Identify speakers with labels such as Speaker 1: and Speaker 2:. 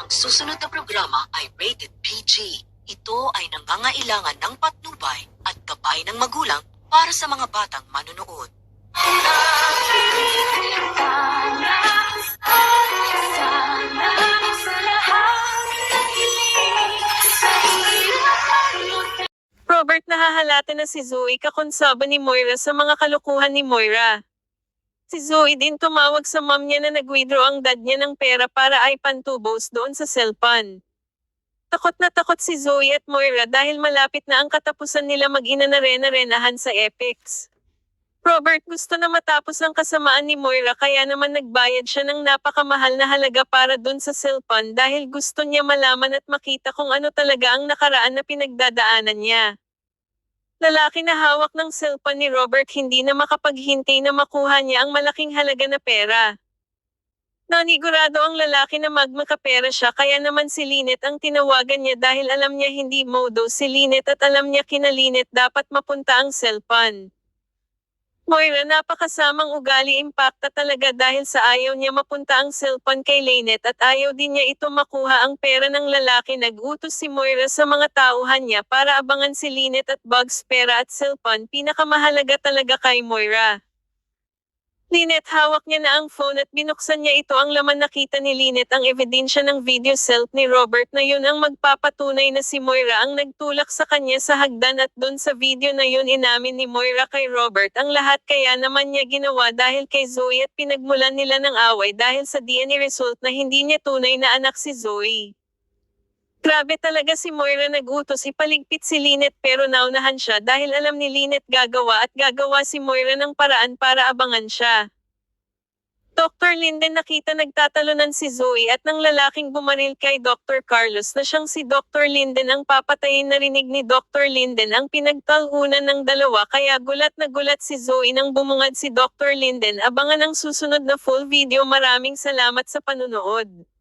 Speaker 1: Ang susunod na programa ay rated PG. Ito ay nangangailangan ng patnubay at gabay ng magulang para sa mga batang manonood.
Speaker 2: Robert, nahahalata na si Zoe kakonsaba ni Moira sa mga kalokohan ni Moira. Si Zoe din tumawag sa mom niya na nag-withdraw ang dad niya ng pera para ay pantubos doon sa cellphone. Takot na takot si Zoe at Moira dahil malapit na ang katapusan nila mag-ina na renahan sa Epix. Robert gusto na matapos ang kasamaan ni Moira kaya naman nagbayad siya ng napakamahal na halaga para dun sa cellphone dahil gusto niya malaman at makita kung ano talaga ang nakaraan na pinagdadaanan niya. Lalaki na hawak ng cellphone ni Robert hindi na makapaghintay na makuha niya ang malaking halaga na pera. Nanigurado ang lalaki na magmakapera siya kaya naman si Lynette ang tinawagan niya dahil alam niya hindi modo si Lynette at alam niya kina Lynette dapat mapunta ang cellphone. Moira, napakasamang ugali, impacta talaga dahil sa ayaw niya mapunta ang cellphone kay Lynette at ayaw din niya ito makuha ang pera ng lalaki. Nag-utos si Moira sa mga tauhan niya para abangan si Lynette at Bugs pera at cellphone pinakamahalaga talaga kay Moira. Lynette, hawak niya na ang phone at binuksan niya ito. Ang laman, nakita ni Lynette ang ebidensya ng video self ni Robert na yun ang magpapatunay na si Moira ang nagtulak sa kanya sa hagdan at dun sa video na yun inamin ni Moira kay Robert ang lahat kaya naman niya ginawa dahil kay Zoe at pinagmulan nila ng away dahil sa DNA result na hindi niya tunay na anak si Zoe. Grabe talaga si Moira, nag-utos ipaligpit si Lynette pero naunahan siya dahil alam ni Lynette gagawa at gagawa si Moira ng paraan para abangan siya. Dr. Linden, nakita nagtatalunan si Zoe at ng lalaking bumaril kay Dr. Carlos na siyang si Dr. Linden ang papatayin. Narinig ni Dr. Linden ang pinagtalunan ng dalawa kaya gulat na gulat si Zoe nang bumungad si Dr. Linden. Abangan ang susunod na full video. Maraming salamat sa panunood.